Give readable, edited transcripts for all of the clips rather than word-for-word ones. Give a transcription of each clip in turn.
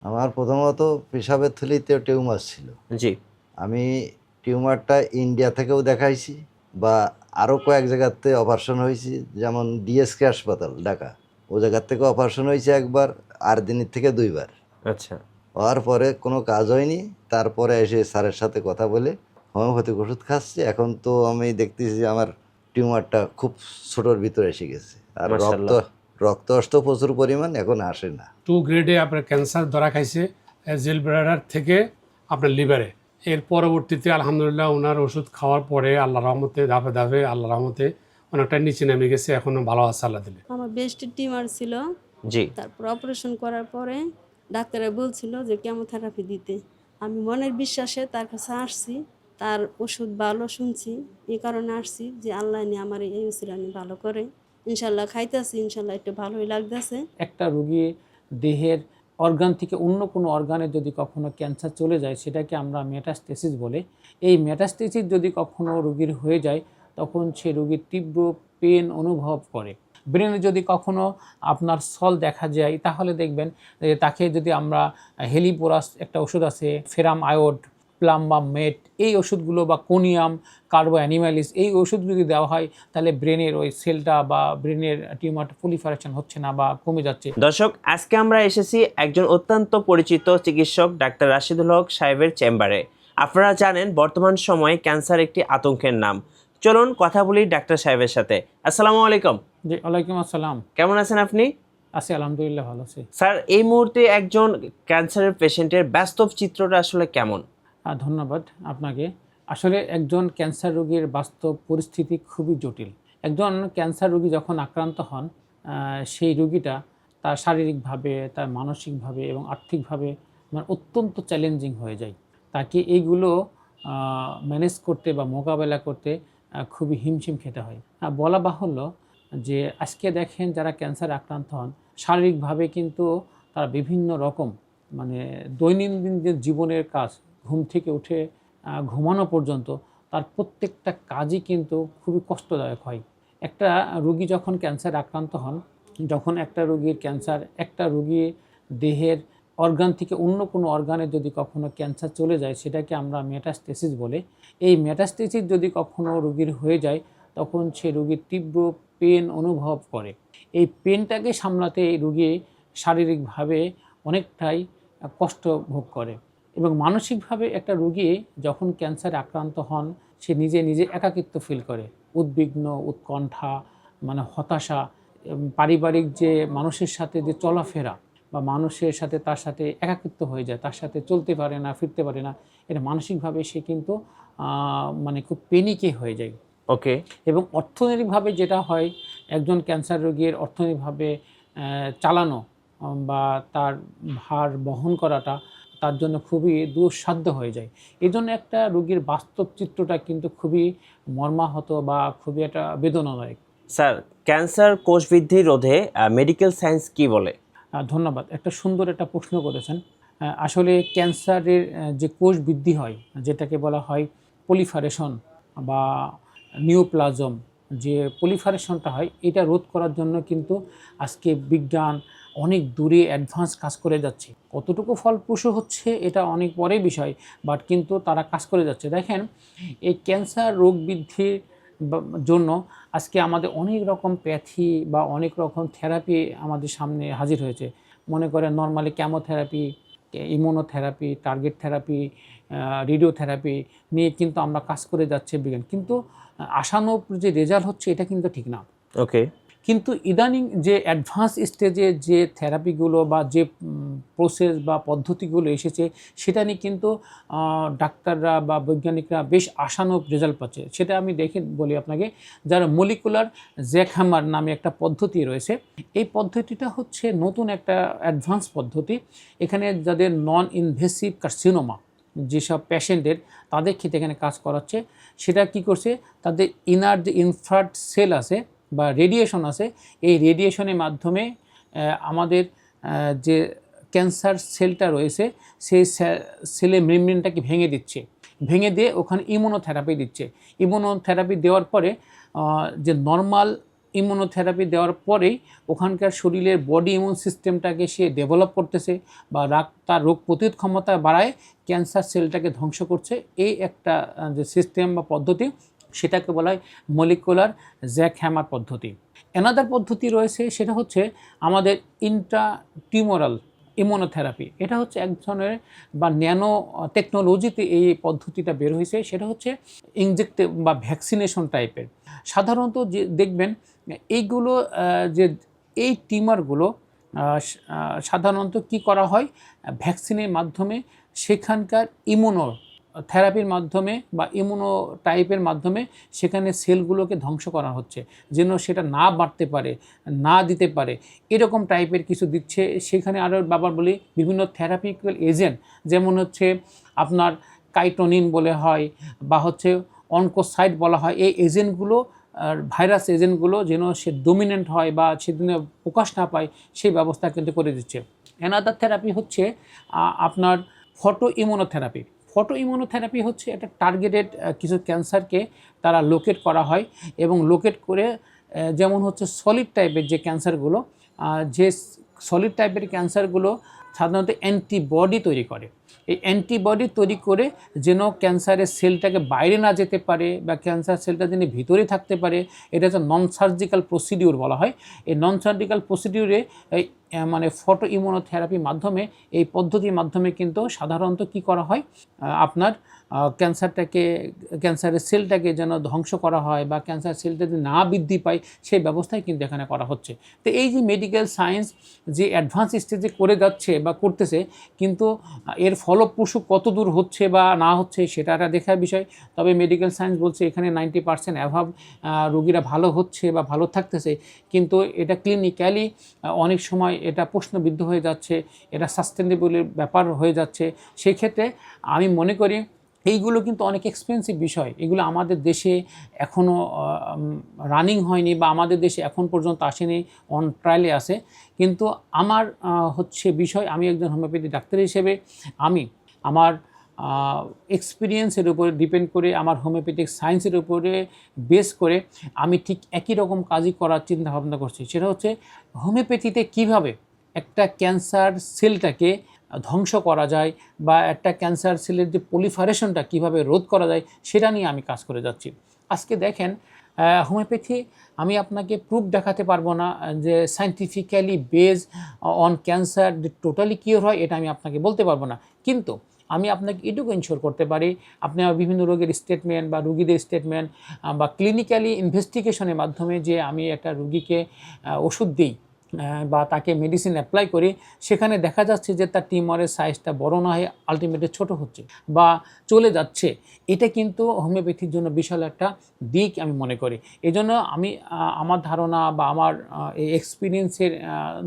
আমার প্রথমত পেশাবের থলিতে টিউমার ছিল। জি। আমি টিউমারটা ইন্ডিয়া থেকেও দেখাইছি বা আরও কয়েক জায়গাতে অপারেশন হয়েছি, যেমন ডিএসকে হাসপাতাল ঢাকা, ও জায়গার থেকে অপারেশন হয়েছে একবার, আর দিনের থেকে 2বার। আচ্ছা। হওয়ার পরে কোনো কাজ হয়নি। তারপরে এসে স্যারের সাথে কথা বলে হোমিওপ্যাথিক ওষুধ খাচ্ছি। এখন তো আমি দেখতেছি যে আমার টিউমারটা খুব ছোটোর ভিতরে এসে গেছে, আর মাশাআল্লাহ। রক্ত আসতো প্রচুর পরিমাণ, এখন আসে না। 2 গ্রেডে আপনার ক্যান্সার ধরা খাইছে জেল ব্লাডার থেকে আপনার লিভারে। এর পরবর্তীতে আলহামদুলিল্লাহ ওনার ওষুধ খাওয়ার পরে আল্লাহ রহমতে ধাপে ধাপে আল্লাহ রহমতে অনেকটা নিচে নেমে গেছে, এখনো ভালো আছে আল্লাহ দিলে। আমার ব্রেস্টে টিউমার ছিল, জি। তারপর অপারেশন করার পরে ডাক্তাররা বলছিল যে কেমোথেরাপি দিতে। আমি মনের বিশ্বাসে তার কাছে আসছি, তার ওষুধ ভালো শুনছি, এই কারণে আসছি যে আল্লাহ নিয়ে আমার এই উসিলানি ভালো করে। ইনশাল্লাহ খাইতেছি, ইনশাল্লাহ একটু ভালোই লাগতেছে। একটা রোগী দেহের অর্গান থেকে অন্য কোনো অর্গানে যদি কখনো ক্যান্সার চলে যায়, সেটাকে আমরা মেটাস্টেসিস বলে। এই মেটাস্টেসিস যদি কখনো রোগীর হয়ে যায়, তখন সে রোগীর তীব্র পেন অনুভব করে। ব্রেনে যদি কখনো আপনার সল দেখা যায়, তাহলে দেখবেন যে তাকে যদি আমরা হেলিপোরাস একটা ওষুধ আছে, ফেরাম আয়োড, প্লাম্বামেট, এই ওষুধগুলো বা কোনিয়াম, কার্বো অ্যানিমালিস, এই ওষুধ যদি দেওয়া হয়, তাহলে ব্রেনের ওই সেলটা বা ব্রেনের টিউমারটা প্রলিফারেশন হচ্ছে না বা কমে যাচ্ছে। দর্শক, আজকে আমরা এসেছি একজন অত্যন্ত পরিচিত চিকিৎসক ডাক্তার রাশিদুল হক সাহেবের চেম্বারে। আপনারা জানেন বর্তমান সময়ে ক্যান্সার একটি আতঙ্কের নাম। চলুন কথা বলি ডাক্তার সাহেবের সাথে। আসসালামু আলাইকুম। জি, ওয়ালাইকুম আসসালাম। কেমন আছেন আপনি? আছি, আলহামদুলিল্লাহ ভালো আছি। স্যার, এই মুহূর্তে একজন ক্যান্সারের পেশেন্টের বাস্তব চিত্রটা আসলে কেমন? ধন্যবাদ আপনাকে। আসলে একজন ক্যান্সার রোগীর বাস্তব পরিস্থিতি খুবই জটিল। একজন ক্যান্সার রোগী যখন আক্রান্ত হন, সেই রোগীটা তার শারীরিকভাবে, তার মানসিকভাবে এবং আর্থিকভাবে মানে অত্যন্ত চ্যালেঞ্জিং হয়ে যায়। তাকে এইগুলো ম্যানেজ করতে বা মোকাবেলা করতে খুবই হিমশিম খেতে হয়। বলা বাহুল্য যে আজকে দেখেন যারা ক্যান্সার আক্রান্ত হন, শারীরিকভাবে কিন্তু তারা বিভিন্ন রকম মানে দৈনন্দিন যে জীবনের কাজ, ঘুম থেকে উঠে ঘুমানো পর্যন্ত তার প্রত্যেকটা কাজই কিন্তু খুবই কষ্টদায়ক হয়। একটা রোগী যখন ক্যান্সার আক্রান্ত হন, যখন একটা রোগীর ক্যান্সার, একটা রোগীর দেহের অর্গান থেকে অন্য কোনো অর্গানে যদি কখনো ক্যান্সার চলে যায়, সেটাকে আমরা মেটাস্টেসিস বলে। এই মেটাস্টেসিস যদি কখনো রোগীর হয়ে যায়, তখন সে রোগীর তীব্র পেন অনুভব করে। এই পেনটাকে সামলাতে এই রোগী শারীরিকভাবে অনেকটাই কষ্ট ভোগ করে এবং মানসিকভাবে একটা রোগী যখন ক্যান্সারে আক্রান্ত হন, সে নিজে নিজে একাকিত্ব ফিল করে, উদ্বিগ্ন, উৎকণ্ঠা, মানে হতাশা, পারিবারিক যে মানুষের সাথে যে চলাফেরা বা মানুষের সাথে তার সাথে একাকিত্ব হয়ে যায়, তার সাথে চলতে পারে না, ফিরতে পারে না, এটা মানসিকভাবে সে কিন্তু মানে খুব পেনিকে হয়ে যায়। ওকে। এবং অর্থনৈতিকভাবে যেটা হয়, একজন ক্যান্সার রোগীর অর্থনৈতিকভাবে চালানো বা তার ভার বহন করাটা তার জন্য খুবই দুঃসাধ্য হয়ে যায়। এই জন্য একটা রোগীর বাস্তব চিত্রটা কিন্তু খুবই মর্মাহত বা খুবই একটা বেদনাদায়ক। স্যার, ক্যান্সার কোষ বৃদ্ধি রোধে মেডিকেল সায়েন্স কি বলে? ধন্যবাদ, একটা সুন্দর একটা প্রশ্ন করেছেন। আসলে ক্যান্সারের যে কোষ বৃদ্ধি হয়, যেটাকে বলা হয় পলিফারেশন বা নিওপ্লাজম, যে পলিফারেশনটা হয়, এটা রোধ করার জন্য কিন্তু আজকে বিজ্ঞান অনেক দূরে অ্যাডভান্স কাজ করে যাচ্ছে। কতটুকু ফলপ্রসূ হচ্ছে এটা অনেক পরের বিষয়, বাট কিন্তু তারা কাজ করে যাচ্ছে। দেখেন, এই ক্যান্সার রোগ বৃদ্ধির জন্য আজকে আমাদের অনেক রকম প্যাথি বা অনেক রকম থেরাপি আমাদের সামনে হাজির হয়েছে। মনে করেন normally chemotherapy, immunotherapy, target therapy, radiotherapy নিয়ে কিন্তু আমরা কাজ করে যাচ্ছে বিজ্ঞান, কিন্তু আশানুরূপ যে রেজাল্ট হচ্ছে এটা কিন্তু ঠিক না। ওকে। কিন্তু ইদানিং যে অ্যাডভান্স স্টেজে যে থেরাপিগুলো বা যে প্রসেস বা পদ্ধতিগুলো এসেছে, সেটা নিয়ে কিন্তু ডাক্তাররা বা বৈজ্ঞানিকরা বেশ আশানুরূপ রেজাল্ট পাচ্ছে। সেটা আমি দেখে বলি আপনাকে, যারা মলিকুলার জ্যাকহ্যামার নামে একটা পদ্ধতি রয়েছে, এই পদ্ধতিটা হচ্ছে নতুন একটা অ্যাডভান্স পদ্ধতি। এখানে যাদের নন ইনভেসিভ কার্সিনোমা যেসব পেশেন্টের, তাদের ক্ষেত্রে এখানে কাজ করাচ্ছে। সেটা কি করছে, তাদের ইনার যে ইনফ্রারেড সেল আছে বা রেডিয়েশন আছে, এই রেডিয়েশনের মাধ্যমে আমাদের যে ক্যান্সার সেলটা রয়েছে, সেই সেলের মেমব্রেনটাকে ভেঙে দিচ্ছে, ভেঙে দিয়ে ওখানে ইমিউনোথেরাপি দিচ্ছে। ইমিউনোথেরাপি দেওয়ার পরে যে নর্মাল ইমিউনোথেরাপি দেওয়ার পরেই ওখানকার শরীরের বডি ইমিউন সিস্টেমটাকে সে ডেভেলপ করতেছে বা তার রোগ প্রতিরোধ ক্ষমতা বাড়ায় ক্যান্সার সেলটাকে ধ্বংস করছে। এই একটা যে সিস্টেম বা পদ্ধতি, সেটাকে বলা হয় মলিকুলার জ্যাক হ্যামার পদ্ধতি। অ্যানাদার পদ্ধতি রয়েছে, সেটা হচ্ছে আমাদের ইন্ট্রাটিউমারাল ইমিউনোথেরাপি। এটা হচ্ছে এক ধরনের বা ন্যানো টেকনোলজিতে এই পদ্ধতিটা বের হয়েছে। সেটা হচ্ছে ইনজেক্টিভ বা ভ্যাকসিনেশন টাইপের। সাধারণত যে দেখবেন এইগুলো যে এই টিউমারগুলো সাধারণত কি করা হয়, ভ্যাকসিনের মাধ্যমে সেখানকার থেরাপির মাধ্যমে বা ইমিউনো টাইপের মাধ্যমে সেখানে সেলগুলোকে ধ্বংস করা হচ্ছে, যেন সেটা না বাড়তে পারে, না দিতে পারে, এরকম টাইপের কিছু দিচ্ছে। সেখানে আরও বাবার বলি বিভিন্ন থেরাপিক্যাল এজেন্ট, যেমন হচ্ছে আপনার কাইটোনিন বলে হয় বা হচ্ছে অনকোসাইড বলা হয়। এই এজেন্টগুলো ভাইরাস এজেন্টগুলো যেন সে ডোমিনেন্ট হয় বা সেদিনে প্রকাশ না পায়, সেই ব্যবস্থা কিন্তু করে দিচ্ছে। অ্যানাদার থেরাপি হচ্ছে আপনার ফটো ইমিউনোথেরাপি। ফটো ইমিউনোথেরাপি হচ্ছে একটা টার্গেটেড কিছু ক্যান্সারকে তারা লোকেট করা হয় এবং লোকেট করে যেমন হচ্ছে সলিড টাইপের যে ক্যান্সারগুলো, যে সলিড টাইপের ক্যান্সারগুলো সাধারণত অ্যান্টিবডি তৈরি করে। এই অ্যান্টিবডি তৈরি করে যেন ক্যান্সারের সেলটাকে বাইরে না যেতে পারে বা ক্যান্সার সেলটা যেন ভিতরে থাকতে পারে, এটা হচ্ছে নন সার্জিক্যাল প্রসিডিউর বলা হয়। এই নন সার্জিক্যাল প্রসিডিউরে এই মানে ফটো ইমিউনোথেরাপির মাধ্যমে, এই পদ্ধতির মাধ্যমে কিন্তু সাধারণত কি করা হয়, আপনার ক্যান্সারের সেলটাকে যেন ধ্বংস করা হয় বা ক্যান্সার সেলটা যদি না বৃদ্ধি পায়, সেই ব্যবস্থাই কিন্তু এখানে করা হচ্ছে। তো এই যে মেডিকেল সায়েন্স যে অ্যাডভান্স স্টেজে করে যাচ্ছে বা করতেছে, কিন্তু এর ফলপ্রসূ কত দূর হচ্ছে বা না হচ্ছে সেটা একটা দেখার বিষয়। তবে মেডিকেল সায়েন্স বলছে এখানে 90% অ্যাভাব রোগীরা ভালো হচ্ছে বা ভালো থাকতেছে, কিন্তু এটা ক্লিনিক্যালি অনেক সময় এটা প্রশ্নবিদ্ধ হয়ে যাচ্ছে, এটা সাস্টেনেবলের ব্যাপার হয়ে যাচ্ছে। সেই ক্ষেত্রে আমি মনে করি এইগুলো কিন্তু অনেক এক্সপেন্সিভ বিষয়। এগুলো আমাদের দেশে এখনও রানিং হয়নি বা আমাদের দেশে এখন পর্যন্ত আসেনি, অন ট্রায়ালে আছে। কিন্তু আমার হচ্ছে বিষয়, আমি একজন হোমিওপ্যাথি ডাক্তার হিসেবে আমি আমার এক্সপিরিয়েন্সের উপরে ডিপেন্ড করে, আমার হোমিওপ্যাথিক সায়েন্সের উপরে বেস করে আমি ঠিক একই রকম কাজই করার চিন্তা ভাবনা করছি। সেটা হচ্ছে হোমিওপ্যাথিতে কিভাবে একটা ক্যান্সার সেলটাকে ধ্বংস করা যায় বা একটা ক্যান্সার সেলের যে পলিফারেশনটা কীভাবে রোধ করা যায়, সেটা নিয়ে আমি কাজ করে যাচ্ছি। আজকে দেখেন হোমিওপ্যাথি, আমি আপনাকে প্রুফ দেখাতে পারবো না যে সায়েন্টিফিক্যালি বেসড অন ক্যান্সার যে টোটালি কিওর হয়, এটা আমি আপনাকে বলতে পারবো না। কিন্তু আমি আপনাকে এটুকু ইনশিওর করতে পারি, আপনি বিভিন্ন রোগের স্টেটমেন্ট বা রুগীদের স্টেটমেন্ট বা ক্লিনিক্যালি ইনভেস্টিগেশনের মাধ্যমে যে আমি একটা রুগীকে ওষুধ দিই বা তাকে মেডিসিন অ্যাপ্লাই করি, সেখানে দেখা যাচ্ছে যে তার টিউমারের সাইজটা বড় না হয়ে আলটিমেটলি ছোট হচ্ছে বা চলে যাচ্ছে। এটা কিন্তু হোমিওপ্যাথির জন্য বিশাল একটা দিক আমি মনে করি। এজন্য আমি আমার ধারণা বা আমার এই এক্সপিরিয়েন্সের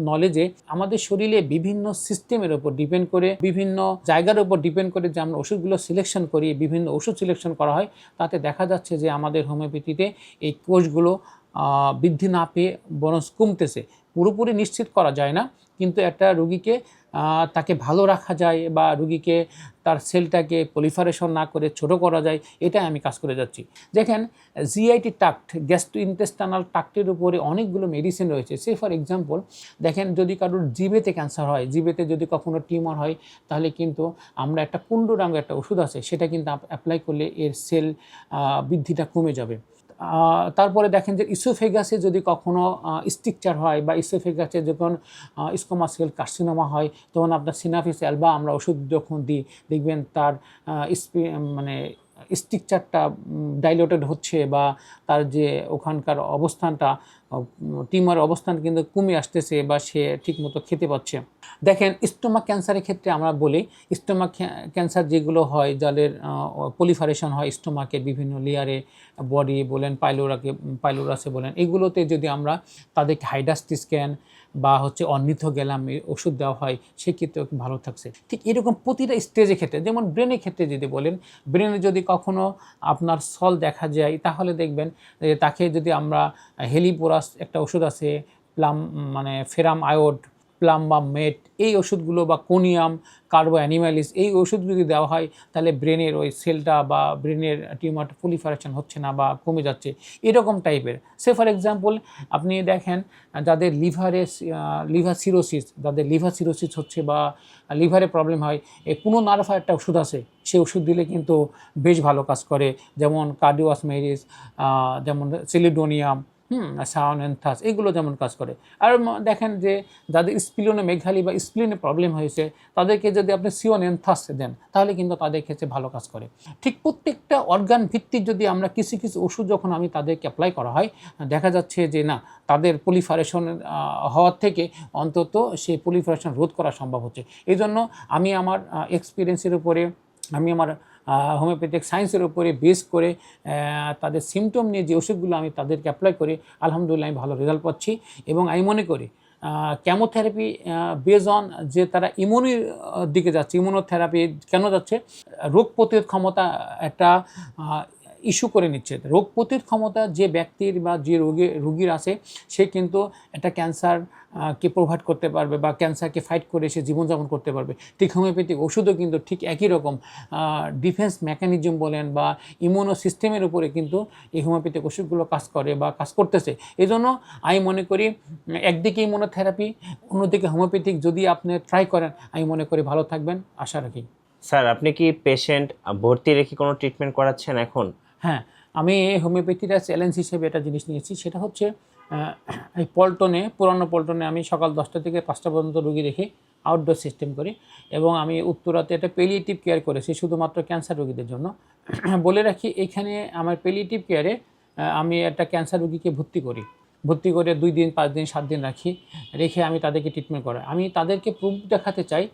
নলেজে আমাদের শরীরে বিভিন্ন সিস্টেমের উপর ডিপেন্ড করে, বিভিন্ন জায়গার উপর ডিপেন্ড করে যে আমরা ওষুধগুলো সিলেকশন করি, বিভিন্ন ওষুধ সিলেকশন করা হয়, তাতে দেখা যাচ্ছে যে আমাদের হোমিওপ্যাথিতে এই কোষগুলো বৃদ্ধি না পেয়ে বরং কমতেছে। পুরোপুরি নিশ্চিত করা যায় না, কিন্তু একটা রুগীকে তাকে ভালো রাখা যায় বা রুগীকে তার সেলটাকে পলিফারেশন না করে ছোট করা যায়, এটাই আমি কাজ করে যাচ্ছি। দেখেন জিআইটি ট্রাক্ট, গ্যাস্ট্রোইন্টেস্টাইনাল ট্রাক্টের উপরে অনেকগুলো মেডিসিন রয়েছে। সে ফর এক্সাম্পল দেখেন, যদি কারোর জিভেতে ক্যান্সার হয়, জিভেতে যদি কখনো টিউমার হয়, তাহলে কিন্তু আমরা একটা পুন্ডরাঙ্গ একটা ওষুধ আছে, সেটা কিন্তু অ্যাপ্লাই করলে এর সেল বৃদ্ধিটা কমে যাবে। তারপরে দেখেন যে ইসোফেগাসে যদি কখনো স্ট্রিকচার হয় বা ইসোফেগাসে যখন স্কোমাস সেল কার্সিনোমা হয়, তখন আপনার সিনাফিস অ্যালবা আমরা ওষুধ যখন দিই, দেখবেন তার মানে স্ট্রিকচারটা ডাইলেটেড হচ্ছে বা তার যে ওখানকার অবস্থানটা, টিউমার অবস্থান কিন্তু কমে আসতেছে বা সে ঠিকমতো খেতে পাচ্ছে। দেখেন স্টোমাক ক্যান্সারের ক্ষেত্রে আমরা বলি, স্টোমাক ক্যান্সার যেগুলো হয়, যাদের পলিফারেশন হয় স্টোমাকের বিভিন্ন লেয়ারে, বডি বলেন, পাইলোরাসে বলেন, এগুলোতে যদি আমরা তাদেরকে হাইড্রাস্টি স্ক্যান বা হচ্ছে অর্নিথোগ্যালাম ওষুধ দেওয়া হয়, সেক্ষেত্রেও ভালো থাকছে। ঠিক এরকম প্রতিটা স্টেজের ক্ষেত্রে, যেমন ব্রেনের ক্ষেত্রে যদি বলেন, ব্রেনে যদি কখনো আপনার সল দেখা যায়, তাহলে দেখবেন তাকে যদি আমরা হেলিপোরাস একটা ওষুধ আছে, মানে ফেরাম আয়োড প্লাম্বামেট এই ওষুধগুলো বা কোনিয়াম, কার্বো অ্যানিমালিস এই ওষুধ যদি দেওয়া হয় তাহলে ব্রেনের ওই সেলটা বা ব্রেনের টিউমারটা প্রলিফারেশন হচ্ছে না বা কমে যাচ্ছে, এরকম টাইপের। সে ফর এক্সাম্পল আপনি দেখেন যাদের লিভার সিরোসিস, যাদের লিভার সিরোসিস হচ্ছে বা লিভারে প্রবলেম হয়, এই পুনর্নারফা একটা ওষুধ আছে, সেই ওষুধ দিলে কিন্তু বেশ ভালো কাজ করে, যেমন কার্ডিওসমেরিস, যেমন সিলিডোনিয়াম, সাওনেন্থাস, এগুলো যেমন কাজ করে। আর দেখেন যে যাদের স্প্লিনোমেগালি বা স্প্লিনে প্রবলেম হয়েছে তাদেরকে যদি আপনি সিওনেন্থাস দেন তাহলে কিন্তু তাদের ক্ষেত্রে ভালো কাজ করে। ঠিক প্রত্যেকটা অর্গান ভিত্তিক যদি আমরা কিছু কিছু ওষুধ যখন আমি তাদেরকে অ্যাপ্লাই করা হয়, দেখা যাচ্ছে যে না, তাদের পলিফারেশন হওয়ার থেকে অন্তত সেই পলিফারেশন রোধ করা সম্ভব হচ্ছে। এই জন্য আমি আমার এক্সপিরিয়েন্সের উপরে, আমি আমার হোমিওপ্যাথিক সায়েন্সের উপরে বেস করে তাদের সিমটম নিয়ে যে ওষুধগুলো আমি তাদেরকে অ্যাপ্লাই করি, আলহামদুলিল্লাহ আমি ভালো রেজাল্ট পাচ্ছি। এবং আমি মনে করি কেমোথেরাপি বেজ অন যে তারা ইমিউনির দিকে যাচ্ছে, ইমিউনোথেরাপি কেন যাচ্ছে, রোগ প্রতিরোধ ক্ষমতা একটা ইস্যু করে নিচ্ছে। রোগ প্রতিরোধ ক্ষমতা যে ব্যক্তির বা যে রোগীর আছে সে কিন্তু একটা ক্যান্সারকে প্রোভাইড করতে পারবে বা ক্যান্সারকে ফাইট করে সে জীবনযাপন করতে পারবে। ঠিক হোমিওপ্যাথিক ওষুধও কিন্তু ঠিক একই রকম ডিফেন্স মেকানিজম বলেন বা ইমিউনো সিস্টেমের উপরে কিন্তু এই হোমিওপ্যাথিক ওষুধগুলো কাজ করে বা কাজ করতেছে। এই জন্য আমি মনে করি একদিকে ইমিউনোথেরাপি, অন্যদিকে হোমিওপ্যাথিক যদি আপনি ট্রাই করেন, আমি মনে করি ভালো থাকবেন, আশা রাখি। স্যার আপনি কি পেশেন্ট ভর্তি রেখে কোনো ট্রিটমেন্ট করাচ্ছেন এখন? হ্যাঁ, আমি হোমিওপ্যাথিটা চ্যালেঞ্জ হিসেবে একটা জিনিস নিয়েছি, সেটা হচ্ছে এই পল্টনে, পুরানো পল্টনে আমি সকাল 10টা থেকে 5টা পর্যন্ত রুগী রেখে আউটডোর সিস্টেম করি। এবং আমি উত্তরাতে একটা পেলিয়েটিভ কেয়ার করেছি শুধুমাত্র ক্যান্সার রোগীদের জন্য। বলে রাখি, এখানে আমার পেলিয়েটিভ কেয়ারে আমি একটা ক্যান্সার রোগীকে ভর্তি করে 2 দিন 5 দিন 7 দিন রেখে আমি তাদেরকে ট্রিটমেন্ট করাই। আমি তাদেরকে প্রুফ দেখাতে চাই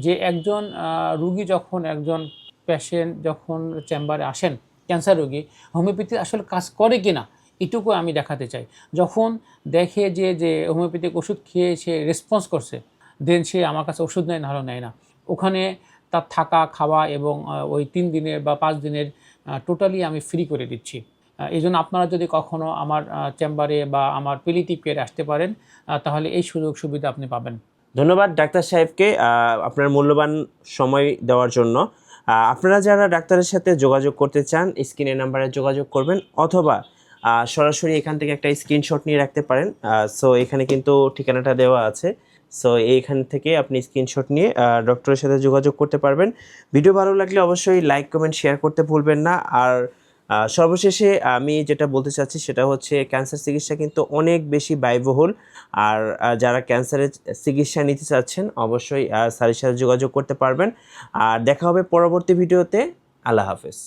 যে একজন রুগী যখন, একজন পেশেন্ট যখন চেম্বারে আসেন, ক্যান্সার রোগী, হোমিওপ্যাথি আসলে কাজ করে কি না এটুকু আমি দেখাতে চাই। যখন দেখে যে হোমিওপ্যাথিক ওষুধ খেয়ে সে রেসপন্স করছে, দেন সে আমার কাছে ওষুধ নেয়, নাহলে নেয় না। ওখানে তার থাকা, খাওয়া এবং ওই 3 দিনের বা 5 দিনের টোটালি আমি ফ্রি করে দিচ্ছি। এই জন্য আপনারা যদি কখনও আমার চেম্বারে বা আমার পেলিয়েটিভ কেয়ারে আসতে পারেন, তাহলে এই সুযোগ সুবিধা আপনি পাবেন। ধন্যবাদ ডাক্তার সাহেবকে আপনার মূল্যবান সময় দেওয়ার জন্য। আপনারা যারা ডাক্তারের সাথে যোগাযোগ করতে চান স্ক্রিনের নাম্বারে যোগাযোগ করবেন, অথবা সরাসরি এখান থেকে একটা স্ক্রিনশট নিয়ে রাখতে পারেন। সো এখানে কিন্তু ঠিকানাটা দেওয়া আছে। সো এইখান থেকে আপনি স্ক্রিনশট নিয়ে ডক্টরের সাথে যোগাযোগ করতে পারবেন। ভিডিও ভালো লাগলে অবশ্যই লাইক, কমেন্ট, শেয়ার করতে ভুলবেন না। আর সর্বশেষে আমি যেটা বলতে চাচ্ছি সেটা হচ্ছে ক্যান্সার চিকিৎসা কিন্তু অনেক বেশি ব্যয়বহুল। আর যারা ক্যান্সারের চিকিৎসা নিতে চাচ্ছেন অবশ্যই স্যারের সাথে যোগাযোগ করতে পারবেন। আর দেখা হবে পরবর্তী ভিডিওতে। আল্লাহ হাফেজ।